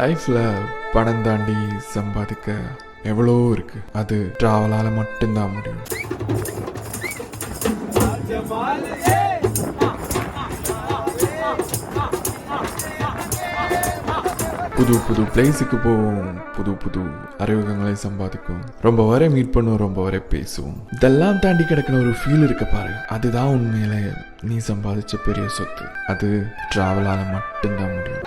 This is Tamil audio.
லைஃப்ல பணம் தாண்டி சம்பாதிக்க எவ்வளோ இருக்கு. அது டிராவலால மட்டும்தான் முடியும். புது புது பிளேஸுக்கு போவோம், புது புது அறிமுகங்களை சம்பாதிக்கும், ரொம்ப வரை மீட் பண்ணுவோம், ரொம்ப வரை பேசுவோம். இதெல்லாம் தாண்டி கிடக்கிற ஒரு ஃபீல் இருக்க பாரு, அதுதான் உண்மையில நீ சம்பாதிச்ச பெரிய சொத்து. அது டிராவலால மட்டும்தான் முடியும்.